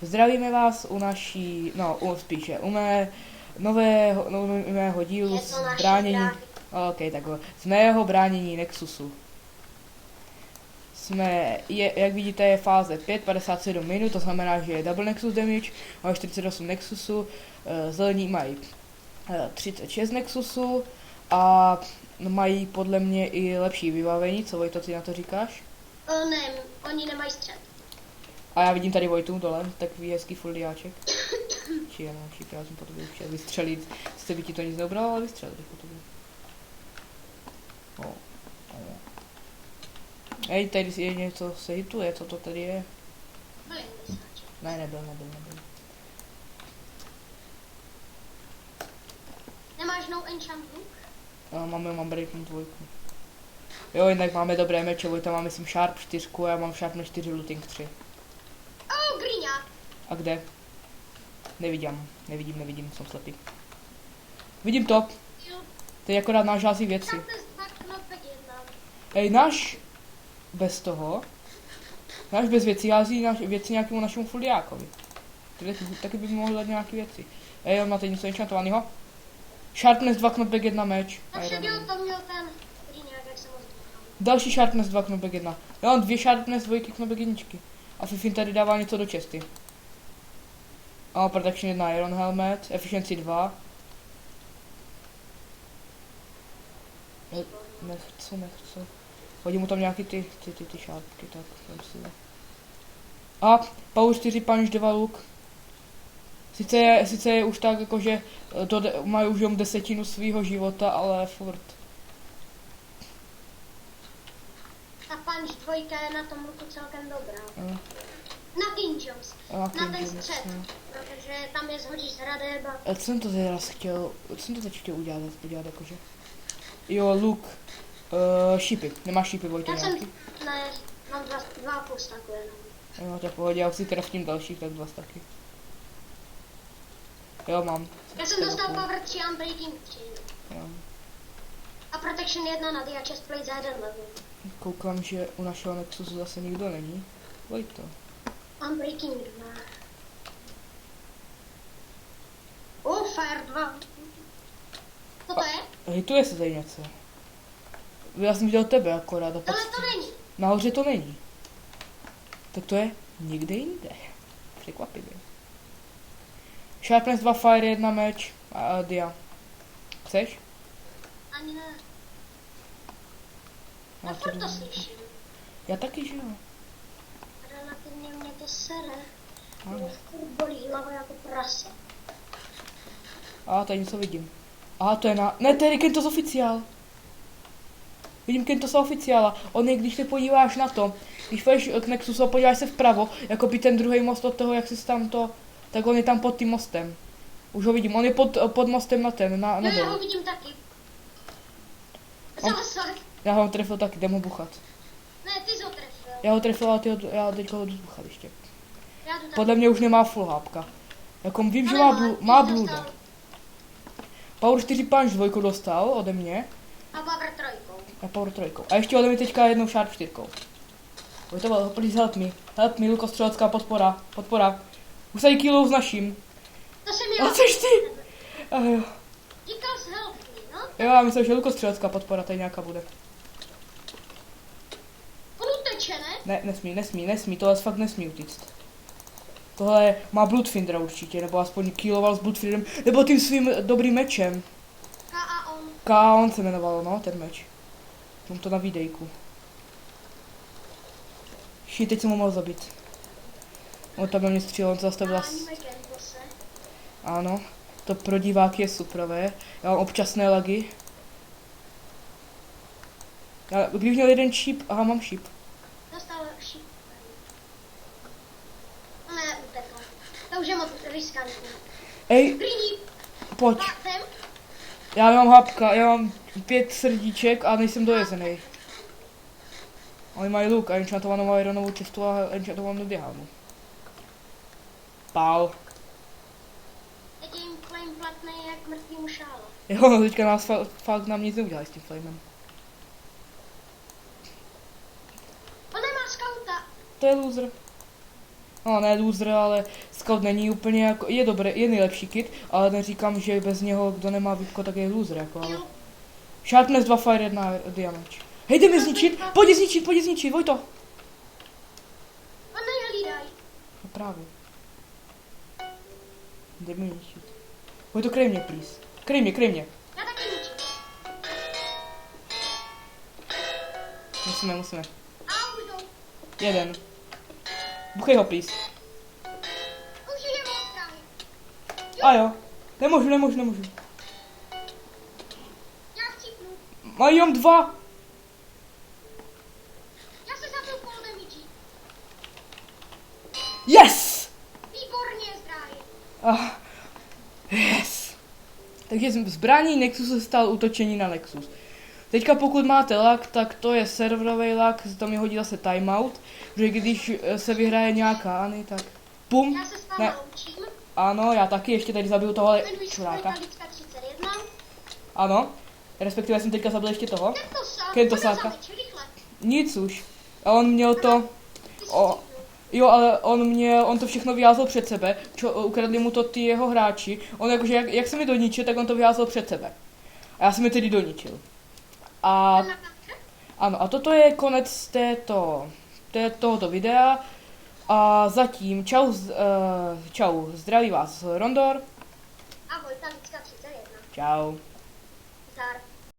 Zdravíme vás u naší, spíše u nového dílu zbránění, takhle, z mého bránění Nexusu. Jak vidíte, je fáze 5, 57 minut, to znamená, že je double Nexus damage, máme 48 Nexusu, zelení mají 36 Nexusu a mají podle mě i lepší vybavení, co Vojto, ty na to říkáš? Ne, oni nemají střed. A já vidím tady Vojtu dole, takový hezký foldiáček. Či já jsem po tobě chtěl vystřelit, sice by ti to nic neobralo, ale vystřelit po tobě. Hej, tady je něco, se hituje, co to tady je? Ne, nebyl. Nemáš no enchant book? Mám breaking 2. Jo, jinak máme dobré meče, Vojta má myslím Sharp 4 a já mám Sharp 4, Looting 3. Oh, Grýňa! A kde? Nevidím, jsem slepý. Vidím to. To je akorát náš hází věci. Ej, náš bez toho, náš bez věcí hází věci nějakému našemu foldiákovi. Taky by mohl dát nějaké věci. Ej, on má teď něco enchantovaného. Sharpness 2 knockback 1 meč. Takže to měl ten Grýňák, jak jsem ho zbudal. Další Sharpness 2 knockback 1. Já mám 2 Sharpness 2 knockback 1. A Fifin tady dává něco do česty. A Protection 1 Iron Helmet, Efficiency 2. Nechce. Hodím mu tam nějaký ty šárpky, tak si. A Power 4 Punch 2 Look. Sice je už tak jakože mají už jen 10% svýho života, ale furt. Ta punch 2 je na tom luku celkem dobrá. Na King Jones. Na ten střed. Protože tam je zhodíš z hradeb a... Co jsem to teď chtěl udělat jakože? Jo, luk. Šípy. Nemáš šípy, Vojto, nějaký? Ne, mám dva plus taku jenom. Jo, tak pohodě, já si craftím dalších, tak 2 staky. Jo, mám. Já jsem dostal Power 3 a Breaking 3. Jo. A Protection 1 na Dia Chestplate za 1 level. Koukám, že u našeho Nexusu zase nikdo není. Vojto. Unbreaking 2. Fire 2. Co to je? Hituje se tady něco. Já jsem viděl tebe akorát. Tohle to není. Nahoře to není. Tak to je někde jinde. Překvapivě. Sharpness 2 Fire 1 meč a Dia. Chceš? Ani ne. Já furt to slyším. Já taky, že jo. Relativně mě to sere. Ano. Mě furt bolí hlava jako prase. A tady něco vidím. Aha, to je Ne, to je Kentos oficiál. Vidím Kentos oficiála. On je, když se podíváš na to, když půjdeš k Nexusu a podíváš se vpravo, jako by ten druhý most od toho, jak jsi tam to, tak on je tam pod tím mostem. Už ho vidím, on je pod mostem na ten, na já ho vidím taky. Já ho trefil taky, jdem ho buchat. Ne, ty jsi ho trefil. Já ho trefil, ale já teďka ho jdu zbuchat ještě. Podle mě už nemá full hápka. Jako vím, že má bluda. Power 4 punch 2 dostal ode mě. A Power 3. A Power 3. A ještě ode mě teďka jednou Sharp 4. Vojto, please help me, lukostřelecká podpora. Už se killou s naším. To jsem já. A což ty? Jo. Říkal jsi help me, no? Jo, já myslím, že lukostřelecká podpora tady nějaká bude. On uteče, ne? Ne, nesmí, tohle fakt nesmí utíct. Tohle má Bloodfindera určitě, nebo aspoň killoval s Bloodfinderem, nebo tím svým dobrým mečem. K.A.O.N. se jmenovalo, no, ten meč. Mám to na videjku. Teď jsem ho mohl zabít. On tam mě střílel, on se zastavil. Ano, to pro diváky je supravé. Já mám občasné lagy. Když měl jeden šíp, aha, mám šíp. Dostal šíp. Ne, utekl. To už je moc riskantní. Ej, pojď. Já mám hapka, já mám 5 srdíček a nejsem dojezený. Oni mají luk a enchantovanou ironovou čestu a enchantovanou diánu. Pál. Teď je jim flame platný jak mrtvýmu šála. Jo, no teďka nás fakt nám nic neudělají s tím flamem. On nemá skauta. To je loser. No ne loser, ale Scout není úplně jako, je dobré, je nejlepší kit, ale neříkám, že bez něho, kdo nemá výpko, tak je loser, jako, ale... Jo. Sharpness 2 fire 1 damage. Hej, jdeme zničit, pojď je zničit, Vojto. On nehlídaj. No právě. Jdeme ničit. Vojto, kryj mě, please. Kryj mě. Já taky ničím. Musíme. A už jdou. Jeden. Buchej ho, please. Už je moc strany. A jo. Nemůžu. Já chcípnu. Mají jenom 2. Já se zabil pol damage. Yes! Výborně, zdráje. Yes. Takže zbraní Nexus se stal útočení na Nexus. Teďka pokud máte lag, tak to je serverový lag, to mi hodí zase timeout, že když se vyhraje nějaká Ani, tak pum, Já se s ne, váma učím. ano, já taky ještě tady zabiju toho Jmenuji se čuráka. Vojta 31. Ano, respektive jsem teďka zabil ještě toho, Kentosáka. Rychle. nic už. A on měl to, Ty jsi o, cípnul. jo, ale on to všechno vyházl před sebe, ukradli mu to ty jeho hráči, on jakože, jak se mi doničil, tak on to vyházl před sebe. A já jsem mi tedy doničil. A ano, a toto je konec tohoto videa. A zatím čau, zdraví vás Rondor. A Vojta 31. Čau. Zdar.